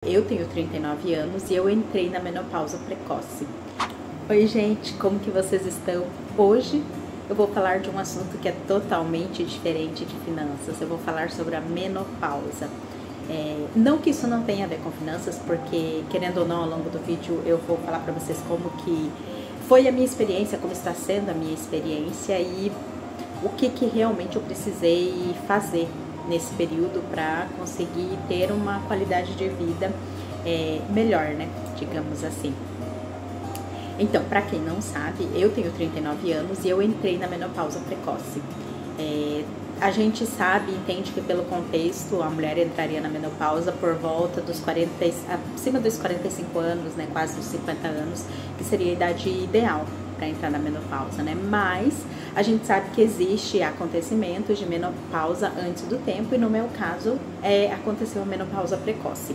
Eu tenho 39 anos e eu entrei na menopausa precoce. Oi gente, como que vocês estão? Hoje eu vou falar de um assunto que é totalmente diferente de finanças. Eu vou falar sobre a menopausa. Não que isso não tenha a ver com finanças, porque querendo ou não, ao longo do vídeo eu vou falar para vocês como que foi a minha experiência, como está sendo a minha experiência e o que realmente eu precisei fazer nesse período para conseguir ter uma qualidade de vida melhor, né? Digamos assim. Então, para quem não sabe, eu tenho 39 anos e eu entrei na menopausa precoce. A gente sabe, entende que pelo contexto a mulher entraria na menopausa por volta dos 40, acima dos 45 anos, né? Quase dos 50 anos, que seria a idade ideal para entrar na menopausa, né? Mas a gente sabe que existe acontecimentos de menopausa antes do tempo e no meu caso aconteceu a menopausa precoce.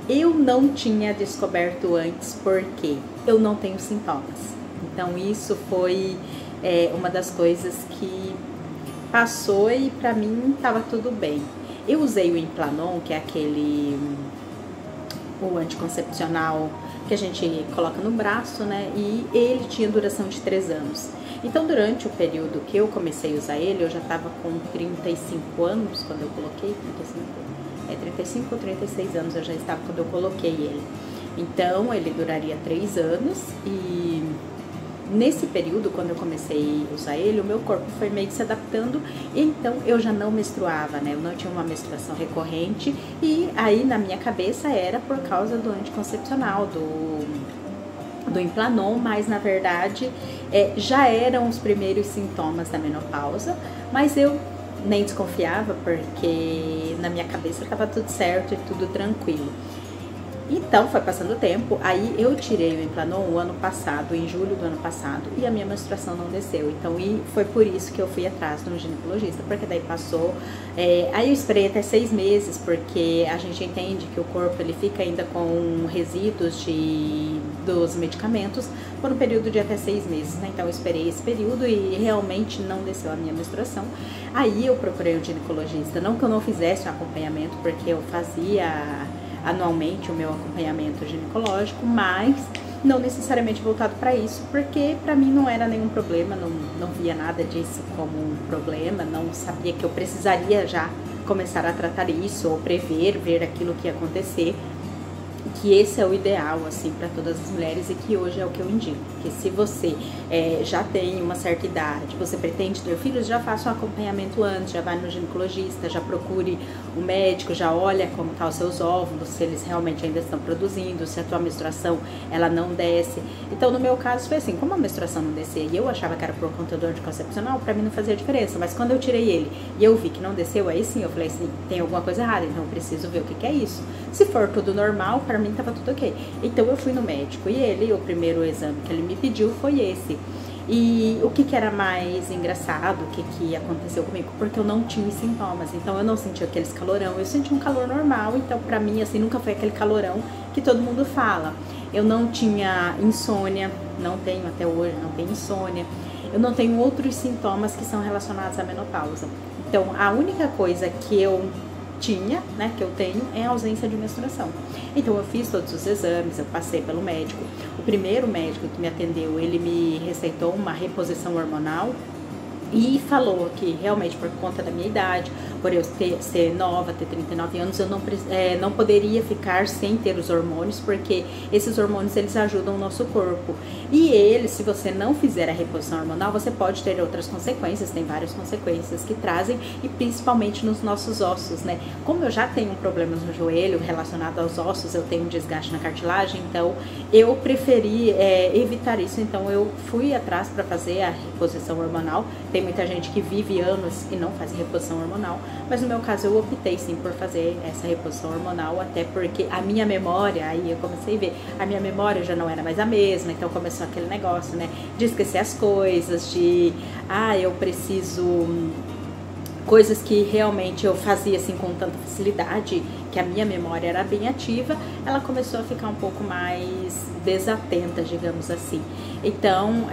Eu não tinha descoberto antes porque eu não tenho sintomas. Então isso foi uma das coisas que passou e pra mim tava tudo bem. Eu usei o Implanon, que é o anticoncepcional que a gente coloca no braço, né? E ele tinha duração de 3 anos. Então, durante o período que eu comecei a usar ele, eu já estava com 35 anos quando eu coloquei, 35 ou 36 anos eu já estava quando eu coloquei ele. Então, ele duraria 3 anos e nesse período, quando eu comecei a usar ele, o meu corpo foi meio que se adaptando, então eu já não menstruava, né? Eu não tinha uma menstruação recorrente e aí na minha cabeça era por causa do anticoncepcional, do Implanon, mas na verdade já eram os primeiros sintomas da menopausa, mas eu nem desconfiava porque na minha cabeça estava tudo certo e tudo tranquilo. Então, foi passando o tempo, aí eu tirei o Implanon o ano passado, em julho do ano passado, e a minha menstruação não desceu. Então, foi por isso que eu fui atrás de um ginecologista, porque daí passou. Aí eu esperei até 6 meses, porque a gente entende que o corpo ele fica ainda com resíduos dos medicamentos por um período de até 6 meses, né? Então, eu esperei esse período e realmente não desceu a minha menstruação. Aí eu procurei um ginecologista, não que eu não fizesse um acompanhamento, porque eu fazia anualmente o meu acompanhamento ginecológico, mas não necessariamente voltado para isso, porque para mim não era nenhum problema, não via nada disso como um problema, não sabia que eu precisaria já começar a tratar isso ou prever, ver aquilo que ia acontecer, que esse é o ideal assim para todas as mulheres e que hoje é o que eu indico, que se você já tem uma certa idade, você pretende ter filhos, já faça um acompanhamento antes, já vai no ginecologista, já procure o médico, já olha como tá os seus óvulos, se eles realmente ainda estão produzindo, se a tua menstruação ela não desce. Então no meu caso foi assim, como a menstruação não descia e eu achava que era por conta do anticoncepcional, para mim não fazia diferença, mas quando eu tirei ele e eu vi que não desceu, aí sim eu falei assim, tem alguma coisa errada, então eu preciso ver o que é isso. Se for tudo normal, para mim tava tudo ok. Então eu fui no médico e o primeiro exame que ele me pediu foi esse. E o que era mais engraçado, o que aconteceu comigo? Porque eu não tinha sintomas, então eu não sentia aqueles calorão, eu sentia um calor normal, então pra mim assim, nunca foi aquele calorão que todo mundo fala. Eu não tinha insônia, não tenho até hoje, não tenho insônia. Eu não tenho outros sintomas que são relacionados à menopausa. Então a única coisa que eu tinha, né, que eu tenho, é a ausência de menstruação. Então eu fiz todos os exames, eu passei pelo médico. O primeiro médico que me atendeu, ele me receitou uma reposição hormonal e falou que realmente por conta da minha idade, por eu ser nova, ter 39 anos, eu não poderia ficar sem ter os hormônios, porque esses hormônios eles ajudam o nosso corpo. E se você não fizer a reposição hormonal, você pode ter outras consequências, tem várias consequências que trazem, e principalmente nos nossos ossos, né? Como eu já tenho problemas no joelho relacionado aos ossos, eu tenho um desgaste na cartilagem, então eu preferi evitar isso, então eu fui atrás para fazer a reposição hormonal. Tem muita gente que vive anos e não faz reposição hormonal, mas no meu caso eu optei sim por fazer essa reposição hormonal, até porque a minha memória, aí eu comecei a ver, a minha memória já não era mais a mesma, então começou aquele negócio, né, de esquecer as coisas, eu preciso coisas que realmente eu fazia assim com tanta facilidade, que a minha memória era bem ativa, ela começou a ficar um pouco mais desatenta, digamos assim. Então,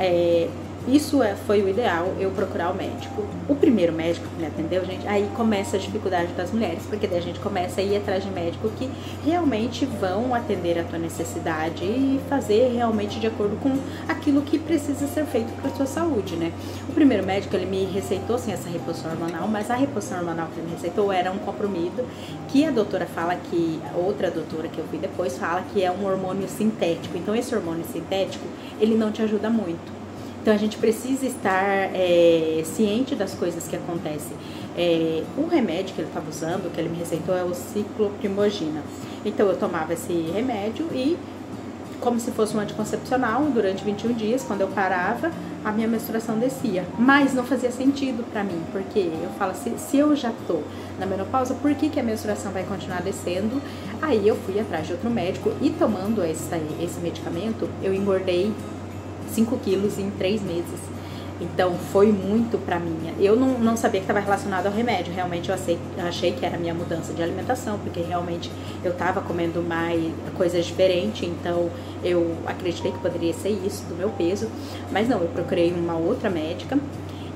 isso foi o ideal, eu procurar o médico. O primeiro médico que me atendeu, gente, aí começa a dificuldade das mulheres, porque daí a gente começa a ir atrás de médico que realmente vão atender a tua necessidade e fazer realmente de acordo com aquilo que precisa ser feito para a sua saúde, né? O primeiro médico, ele me receitou, sim, essa reposição hormonal, mas a reposição hormonal que ele me receitou era um comprimido que a doutora fala que, outra doutora que eu fui depois, fala que é um hormônio sintético. Então, esse hormônio sintético, ele não te ajuda muito. Então, a gente precisa estar ciente das coisas que acontecem. O remédio que ele estava usando, que ele me receitou, é o cicloprimogina. Então, eu tomava esse remédio e, como se fosse um anticoncepcional, durante 21 dias, quando eu parava, a minha menstruação descia. Mas não fazia sentido pra mim, porque eu falo assim, se eu já tô na menopausa, por que a menstruação vai continuar descendo? Aí eu fui atrás de outro médico e tomando esse medicamento, eu engordei 5 quilos em 3 meses. Então foi muito pra mim. Eu não sabia que estava relacionado ao remédio. Realmente eu achei que era a minha mudança de alimentação, porque realmente eu estava comendo mais coisas diferentes. Então eu acreditei que poderia ser isso, do meu peso. Mas não, eu procurei uma outra médica.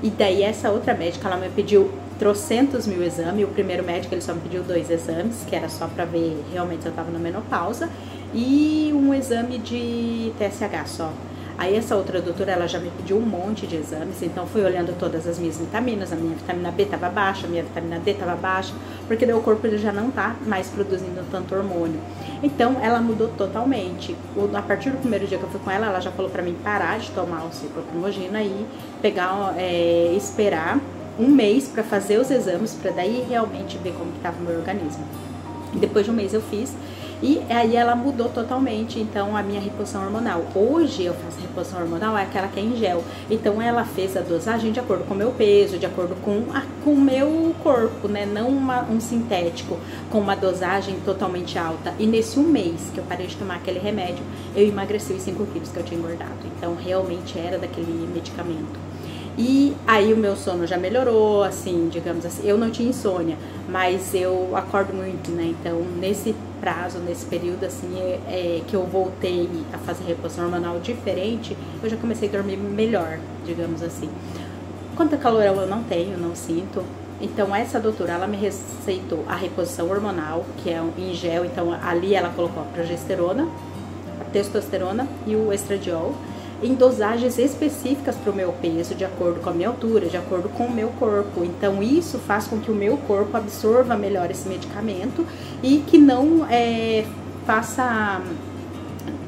E daí essa outra médica, ela me pediu trocentos mil exames. O primeiro médico, ele só me pediu 2 exames, que era só pra ver realmente se eu estava na menopausa. E um exame de TSH só. Aí essa outra doutora, ela já me pediu um monte de exames, então fui olhando todas as minhas vitaminas, a minha vitamina B estava baixa, a minha vitamina D estava baixa, porque daí o corpo ele já não tá mais produzindo tanto hormônio. Então ela mudou totalmente. A partir do primeiro dia que eu fui com ela, ela já falou pra mim parar de tomar o cicloprimogina e pegar, esperar um mês pra fazer os exames, pra daí realmente ver como que tava o meu organismo. E depois de um mês eu fiz. E aí ela mudou totalmente, então, a minha reposição hormonal. Hoje eu faço reposição hormonal, é aquela que é em gel. Então ela fez a dosagem de acordo com o meu peso, de acordo com o meu corpo, né? Não um sintético, com uma dosagem totalmente alta. E nesse um mês que eu parei de tomar aquele remédio, eu emagreci os 5 quilos que eu tinha engordado. Então realmente era daquele medicamento. E aí o meu sono já melhorou, assim, digamos assim, eu não tinha insônia, mas eu acordo muito, né? Então, nesse prazo, nesse período, assim, que eu voltei a fazer reposição hormonal diferente, eu já comecei a dormir melhor, digamos assim. Quanto a calorão eu não tenho, não sinto. Então, essa doutora, ela me receitou a reposição hormonal, que é em gel. Então, ali ela colocou a progesterona, a testosterona e o estradiol, em dosagens específicas para o meu peso, de acordo com a minha altura, de acordo com o meu corpo. Então isso faz com que o meu corpo absorva melhor esse medicamento e que não faça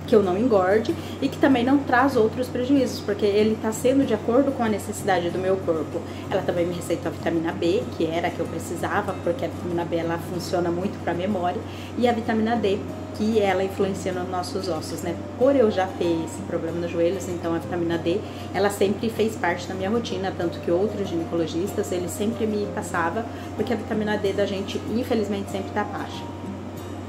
que eu não engorde e que também não traz outros prejuízos, porque ele está sendo de acordo com a necessidade do meu corpo. Ela também me receitou a vitamina B, que era a que eu precisava, porque a vitamina B ela funciona muito para a memória, e a vitamina D, que ela influencia nos nossos ossos, né? Por eu já ter esse problema nos joelhos, então a vitamina D, ela sempre fez parte da minha rotina, tanto que outros ginecologistas, eles sempre me passavam, porque a vitamina D da gente, infelizmente, sempre tá baixa.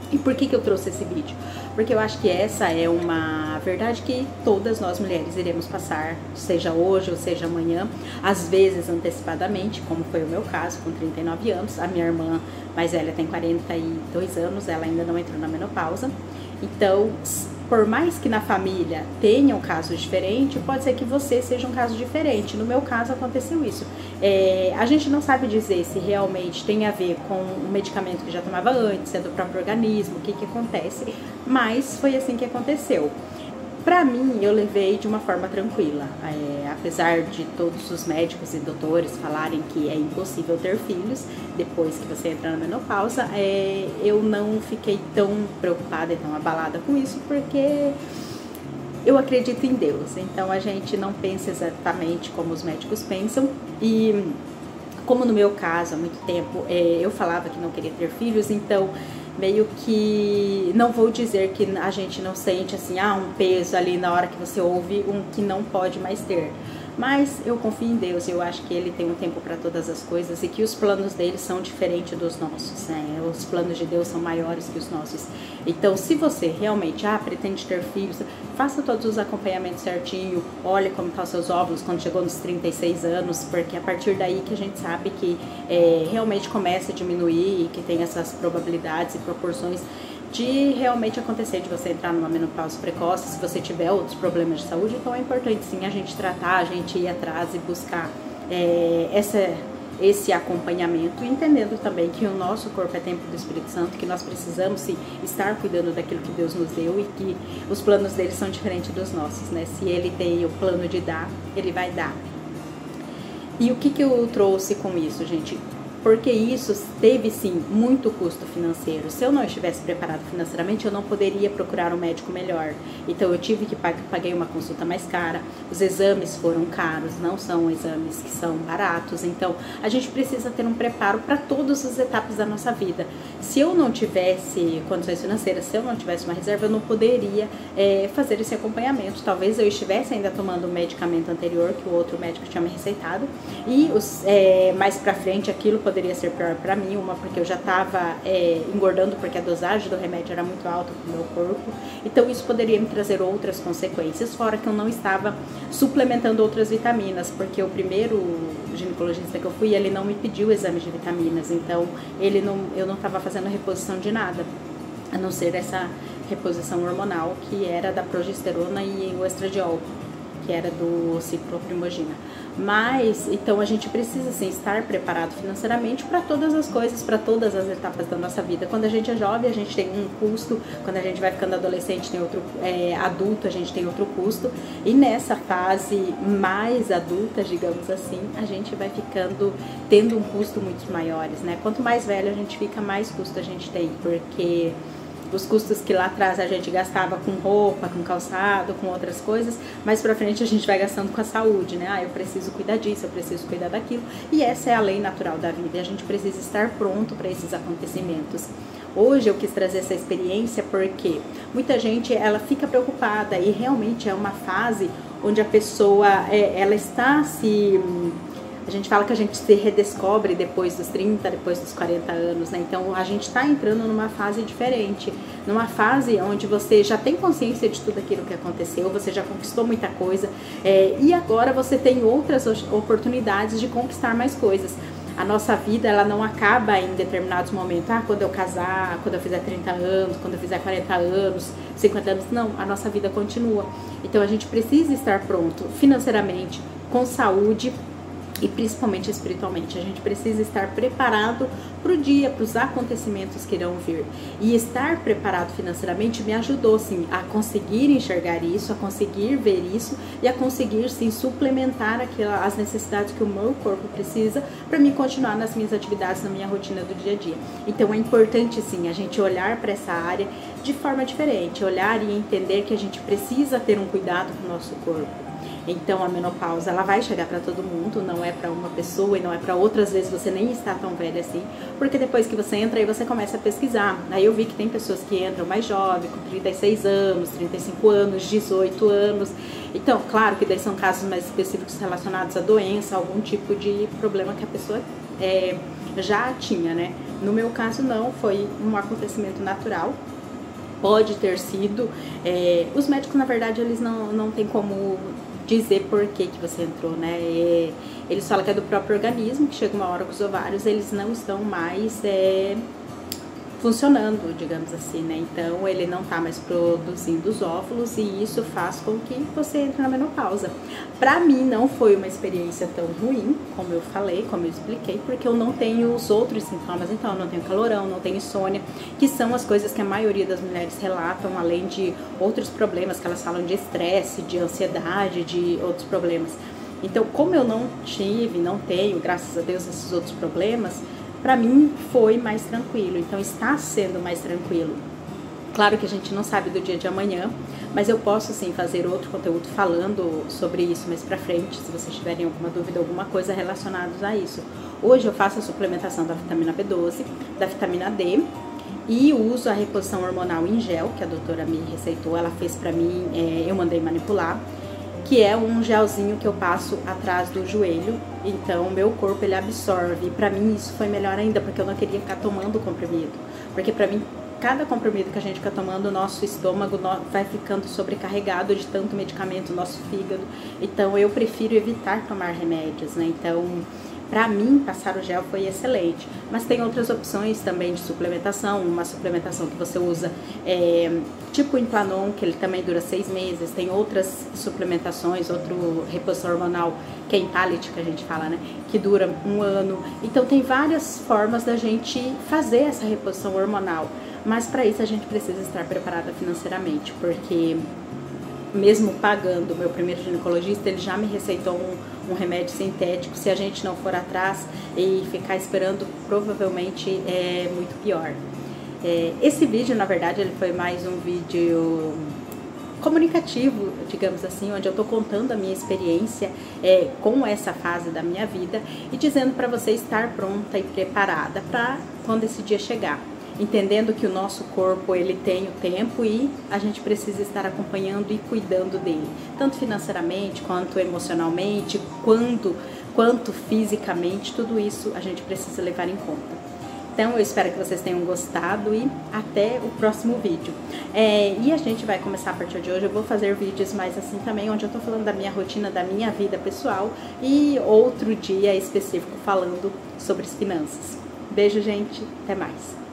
E por que eu trouxe esse vídeo? Porque eu acho que essa é uma verdade que todas nós mulheres iremos passar, seja hoje ou seja amanhã, às vezes antecipadamente, como foi o meu caso, com 39 anos. A minha irmã mais velha tem 42 anos, ela ainda não entrou na menopausa. Então, por mais que na família tenha um caso diferente, pode ser que você seja um caso diferente. No meu caso aconteceu isso. A gente não sabe dizer se realmente tem a ver com o medicamento que já tomava antes, se é do próprio organismo, o que acontece, mas foi assim que aconteceu. Pra mim, eu levei de uma forma tranquila, apesar de todos os médicos e doutores falarem que é impossível ter filhos depois que você entra na menopausa, eu não fiquei tão preocupada e tão abalada com isso, porque eu acredito em Deus. Então a gente não pensa exatamente como os médicos pensam, e como no meu caso, há muito tempo, eu falava que não queria ter filhos, então meio que, não vou dizer que a gente não sente assim, um peso ali na hora que você ouve um que não pode mais ter. Mas eu confio em Deus, eu acho que Ele tem um tempo para todas as coisas e que os planos dele são diferentes dos nossos, né? Os planos de Deus são maiores que os nossos. Então, se você realmente pretende ter filhos, faça todos os acompanhamentos certinho, olhe como estão os seus óvulos quando chegou nos 36 anos, porque é a partir daí que a gente sabe que realmente começa a diminuir e que tem essas probabilidades e proporções de realmente acontecer, de você entrar numa menopausa precoce, se você tiver outros problemas de saúde. Então é importante sim a gente tratar, a gente ir atrás e buscar esse acompanhamento, entendendo também que o nosso corpo é templo do Espírito Santo, que nós precisamos sim estar cuidando daquilo que Deus nos deu e que os planos dele são diferentes dos nossos, né? Se ele tem o plano de dar, ele vai dar. E o que eu trouxe com isso, gente? Porque isso teve sim muito custo financeiro. Se eu não estivesse preparado financeiramente, eu não poderia procurar um médico melhor. Então eu tive que paguei uma consulta mais cara. Os exames foram caros, não são exames que são baratos. Então a gente precisa ter um preparo para todas as etapas da nossa vida. Se eu não tivesse condições financeiras, se eu não tivesse uma reserva, eu não poderia fazer esse acompanhamento. Talvez eu estivesse ainda tomando o medicamento anterior que o outro médico tinha me receitado e mais para frente aquilo poderia ser pior para mim, porque eu já estava engordando porque a dosagem do remédio era muito alta para o meu corpo, então isso poderia me trazer outras consequências, fora que eu não estava suplementando outras vitaminas, porque o primeiro ginecologista que eu fui, ele não me pediu exame de vitaminas, então eu não estava fazendo reposição de nada, a não ser essa reposição hormonal que era da progesterona e o estradiol, que era do cicloprimogina. Mas, então a gente precisa sim estar preparado financeiramente para todas as coisas, para todas as etapas da nossa vida. Quando a gente é jovem, a gente tem um custo, quando a gente vai ficando adolescente, tem outro, adulto, a gente tem outro custo. E nessa fase mais adulta, digamos assim, a gente vai tendo um custo muito maiores, né? Quanto mais velho a gente fica, mais custo a gente tem, porque os custos que lá atrás a gente gastava com roupa, com calçado, com outras coisas, mais pra frente a gente vai gastando com a saúde, né? Eu preciso cuidar disso, eu preciso cuidar daquilo. E essa é a lei natural da vida, e a gente precisa estar pronto para esses acontecimentos. Hoje eu quis trazer essa experiência porque muita gente, ela fica preocupada e realmente é uma fase onde a pessoa, ela está A gente fala que a gente se redescobre depois dos 30, depois dos 40 anos, né? Então a gente está entrando numa fase diferente, numa fase onde você já tem consciência de tudo aquilo que aconteceu, você já conquistou muita coisa, e agora você tem outras oportunidades de conquistar mais coisas. A nossa vida, ela não acaba em determinados momentos, quando eu casar, quando eu fizer 30 anos, quando eu fizer 40 anos, 50 anos, não, a nossa vida continua. Então a gente precisa estar pronto financeiramente, com saúde, e principalmente espiritualmente. A gente precisa estar preparado para o dia, para os acontecimentos que irão vir. E estar preparado financeiramente me ajudou, sim, a conseguir enxergar isso, a conseguir ver isso e a conseguir, sim, suplementar as necessidades que o meu corpo precisa para me continuar nas minhas atividades, na minha rotina do dia a dia. Então é importante, sim, a gente olhar para essa área de forma diferente, olhar e entender que a gente precisa ter um cuidado com o nosso corpo. Então a menopausa, ela vai chegar para todo mundo, não é para uma pessoa e não é para outra. Às vezes você nem está tão velha assim, porque depois que você entra aí você começa a pesquisar. Aí eu vi que tem pessoas que entram mais jovens, com 36 anos, 35 anos, 18 anos. Então, claro que daí são casos mais específicos relacionados à doença, algum tipo de problema que a pessoa já tinha, né? No meu caso não, foi um acontecimento natural. Pode ter sido, os médicos na verdade eles não tem como dizer por que você entrou, né? Eles falam que é do próprio organismo, que chega uma hora que os ovários eles não estão mais funcionando, digamos assim, né? Então ele não tá mais produzindo os óvulos e isso faz com que você entre na menopausa. Pra mim não foi uma experiência tão ruim, como eu falei, como eu expliquei, porque eu não tenho os outros sintomas, então eu não tenho calorão, não tenho insônia, que são as coisas que a maioria das mulheres relatam, além de outros problemas que elas falam de estresse, de ansiedade, de outros problemas. Então, como eu não tenho, graças a Deus, esses outros problemas, para mim foi mais tranquilo, então está sendo mais tranquilo. Claro que a gente não sabe do dia de amanhã, mas eu posso sim fazer outro conteúdo falando sobre isso mais pra frente, se vocês tiverem alguma dúvida, alguma coisa relacionada a isso. Hoje eu faço a suplementação da vitamina B12, da vitamina D e uso a reposição hormonal em gel, que a doutora me receitou, ela fez pra mim, eu mandei manipular, que é um gelzinho que eu passo atrás do joelho, então o meu corpo ele absorve, e pra mim isso foi melhor ainda, porque eu não queria ficar tomando comprimido, porque pra mim cada comprimido que a gente fica tomando, o nosso estômago vai ficando sobrecarregado de tanto medicamento, o nosso fígado, então eu prefiro evitar tomar remédios, né, então Para mim, passar o gel foi excelente, mas tem outras opções também de suplementação, uma suplementação que você usa tipo o Implanon, que ele também dura 6 meses, tem outras suplementações, outro reposição hormonal, que é Impalit, que a gente fala, né, que dura 1 ano. Então tem várias formas da gente fazer essa reposição hormonal, mas para isso a gente precisa estar preparada financeiramente, porque mesmo pagando o meu primeiro ginecologista, ele já me receitou um remédio sintético. Se a gente não for atrás e ficar esperando, provavelmente é muito pior. Esse vídeo, na verdade, ele foi mais um vídeo comunicativo, digamos assim, onde eu tô contando a minha experiência com essa fase da minha vida e dizendo para você estar pronta e preparada para quando esse dia chegar. Entendendo que o nosso corpo, ele tem o tempo e a gente precisa estar acompanhando e cuidando dele, tanto financeiramente, quanto emocionalmente, quanto fisicamente, tudo isso a gente precisa levar em conta. Então, eu espero que vocês tenham gostado e até o próximo vídeo. E a gente vai começar a partir de hoje, eu vou fazer vídeos mais assim também, onde eu tô falando da minha rotina, da minha vida pessoal e outro dia específico falando sobre as finanças. Beijo, gente, até mais!